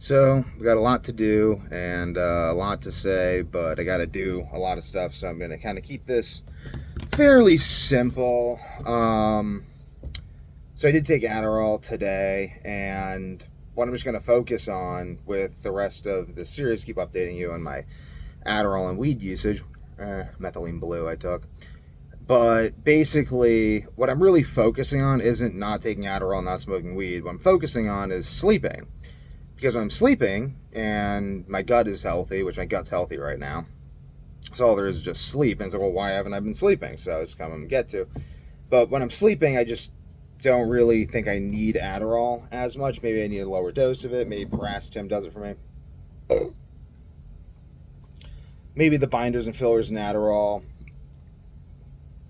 So we got a lot to do and a lot to say, but I got to do a lot of stuff. So I'm going to kind of keep this fairly simple. So I did take Adderall today, and what I'm just going to focus on with the rest of the series, keep updating you on my Adderall and weed usage. Methylene blue I took. But basically, what I'm really focusing on isn't not taking Adderall, not smoking weed. What I'm focusing on is sleeping. Because when I'm sleeping and my gut is healthy, which my gut's healthy right now, so all there is just sleep. And it's like, well, why haven't I been sleeping? So it's kind of to get to. But when I'm sleeping, I just don't really think I need Adderall as much. Maybe I need a lower dose of it. Maybe Paracetam does it for me. Maybe the binders and fillers in Adderall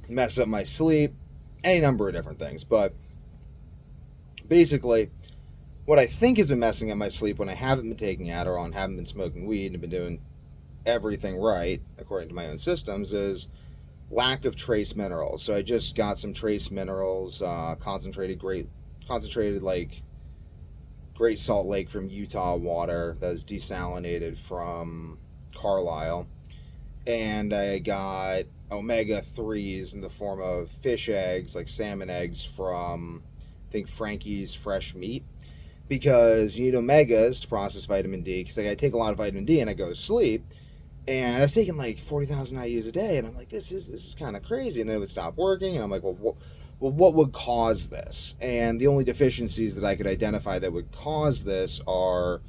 mess up my sleep. Any number of different things. But basically, what I think has been messing up my sleep when I haven't been taking Adderall and haven't been smoking weed and been doing everything right, according to my own systems, is lack of trace minerals. So I just got some trace minerals, concentrated like Great Salt Lake from Utah water that was desalinated from Carlisle. And I got omega-3s in the form of fish eggs, like salmon eggs from, I think, Frankie's Fresh Meat, because you need omegas to process vitamin D. Because like, I take a lot of vitamin D and I go to sleep, and I was taking like 40,000 IU's a day, and I'm like, this is kind of crazy. And then it would stop working, and I'm like, what would cause this? And the only deficiencies that I could identify that would cause this are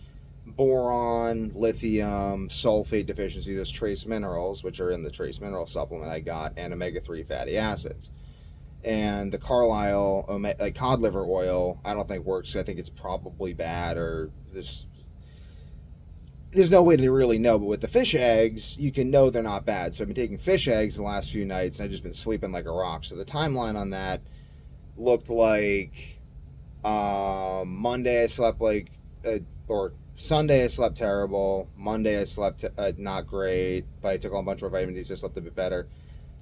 boron, lithium, sulfate deficiency, those trace minerals, which are in the trace mineral supplement I got, and omega-3 fatty acids. And the Carlisle like cod liver oil, I don't think works. I think it's probably bad, or there's no way to really know. But with the fish eggs, you can know they're not bad. So I've been taking fish eggs the last few nights, and I've just been sleeping like a rock. So the timeline on that looked like Monday I slept or Sunday I slept terrible. Monday I slept not great, but I took a bunch more vitamin D, so I slept a bit better.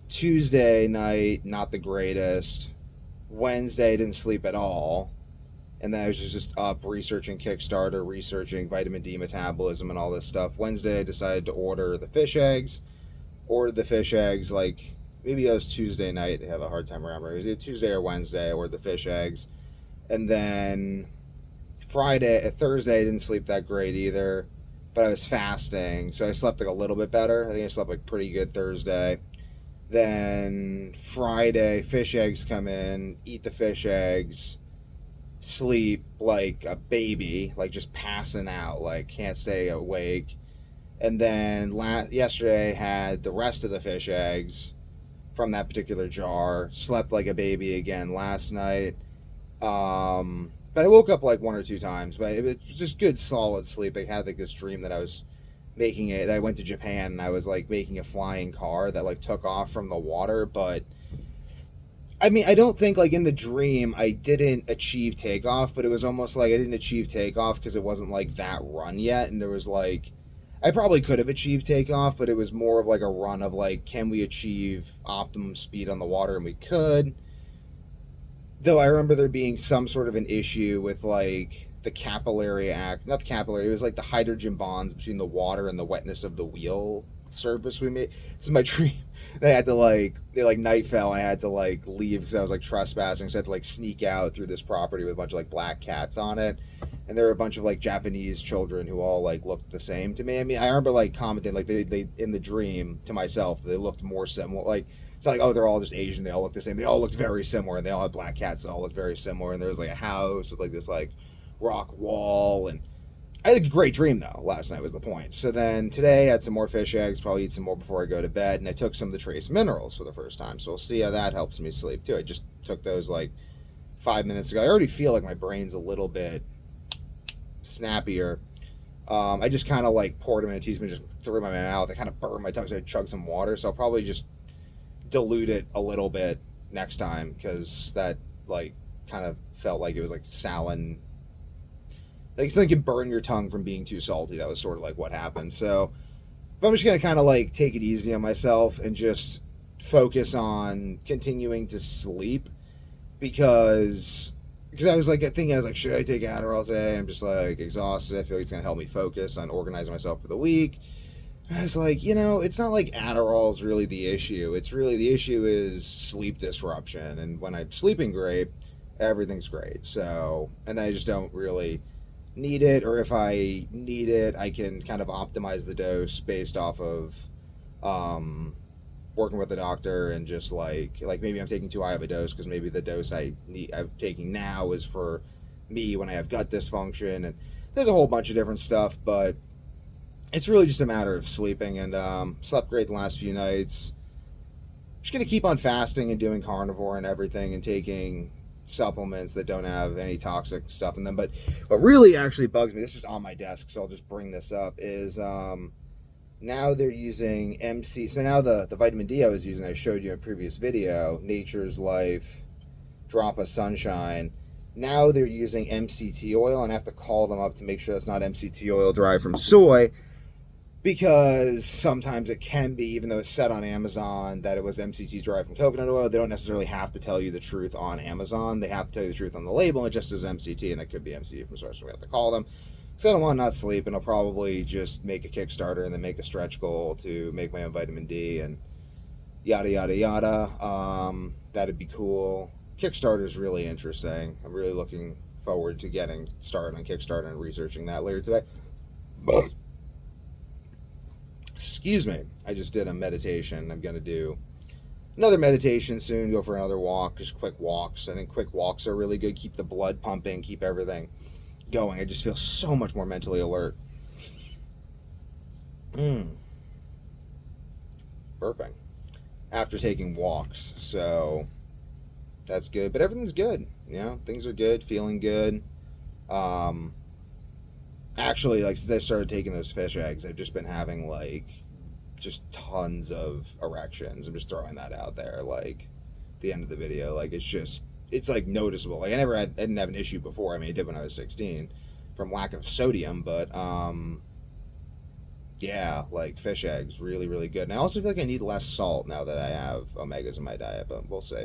Tuesday night, not the greatest. Wednesday, didn't sleep at all. And then I was just up researching Kickstarter, researching vitamin D metabolism and all this stuff. Wednesday, I decided to order the fish eggs. Ordered the fish eggs like maybe it was Tuesday night. I have a hard time remembering. It was either Tuesday or Wednesday. I ordered the fish eggs. And then Thursday, I didn't sleep that great either. But I was fasting, so I slept like a little bit better. I think I slept like pretty good Thursday. Then Friday, fish eggs come in, eat the fish eggs, sleep like a baby, like just passing out, like can't stay awake. And then yesterday, had the rest of the fish eggs from that particular jar, slept like a baby again last night. But I woke up like one or two times, but it was just good, solid sleep. I had like this dream that I went to Japan and I was like making a flying car that like took off from the water. But I mean, I don't think like in the dream I didn't achieve takeoff, but it was almost like I didn't achieve takeoff because it wasn't like that run yet. And there was like, I probably could have achieved takeoff, but it was more of like a run of like, can we achieve optimum speed on the water? And we could. Though I remember there being some sort of an issue with like the capillary not the capillary, it was like the hydrogen bonds between the water and the wetness of the wheel surface we made. This is my dream. They had to night fell. I had to like leave because I was like trespassing. So I had to like sneak out through this property with a bunch of like black cats on it. And there were a bunch of like Japanese children who all like looked the same to me. I mean, I remember like commenting like they in the dream to myself, they looked more similar. Like it's not like, oh, they're all just Asian, they all look the same. They all looked very similar, and they all had black cats that all looked very similar. And there was like a house with like this like rock wall. And I had a great dream though. Last night was the point. So then today I had some more fish eggs, probably eat some more before I go to bed, and I took some of the trace minerals for the first time. So we'll see how that helps me sleep too. I just took those like 5 minutes ago. I already feel like my brain's a little bit snappier. I just kind of like poured them in a teaspoon, just threw them in my mouth. I kind of burned my tongue, so I chugged some water. So I'll probably just dilute it a little bit next time, because that like kind of felt like it was like saline. Like something can burn your tongue from being too salty. That was sort of like what happened. So, but I'm just gonna kind of like take it easy on myself and just focus on continuing to sleep, because because I was like thinking, I was like, should I take Adderall today? I'm just like exhausted. I feel like it's gonna help me focus on organizing myself for the week. And I was like, it's not like Adderall's really the issue. It's really the issue is sleep disruption, and when I'm sleeping great, everything's great. So, and then I just don't really need it, or if I need it, I can kind of optimize the dose based off of um, working with the doctor, and just like maybe I'm taking too high of a dose because maybe the dose I'm taking now is for me when I have gut dysfunction, and there's a whole bunch of different stuff, but it's really just a matter of sleeping, and slept great the last few nights. Just gonna keep on fasting and doing carnivore and everything, and taking supplements that don't have any toxic stuff in them. But what really actually bugs me, this is on my desk, so I'll just bring this up, is now they're using MC. So now the vitamin D I was using, I showed you in a previous video, Nature's Life, Drop of Sunshine. Now they're using MCT oil, and I have to call them up to make sure that's not MCT oil derived from soy, because sometimes it can be, even though it's said on Amazon that it was MCT derived from coconut oil, they don't necessarily have to tell you the truth on Amazon. They have to tell you the truth on the label. It just says MCT, and that could be MCT from source, so we have to call them. Because I don't want to not sleep, and I'll probably just make a Kickstarter and then make a stretch goal to make my own vitamin D and yada, yada, yada. That'd be cool. Kickstarter is really interesting. I'm really looking forward to getting started on Kickstarter and researching that later today. But excuse me, I just did a meditation. I'm going to do another meditation soon, go for another walk, just quick walks. I think quick walks are really good. Keep the blood pumping, keep everything going. I just feel so much more mentally alert. Burping after taking walks, so that's good. But everything's good, things are good, feeling good. Actually, like, since I started taking those fish eggs, I've just been having just tons of erections. I'm just throwing that out there, like, the end of the video. Like, it's like noticeable. Like, I didn't have an issue before. I mean, I did when I was 16 from lack of sodium, but yeah, like, fish eggs, really, really good. And I also feel like I need less salt now that I have omegas in my diet, but we'll see.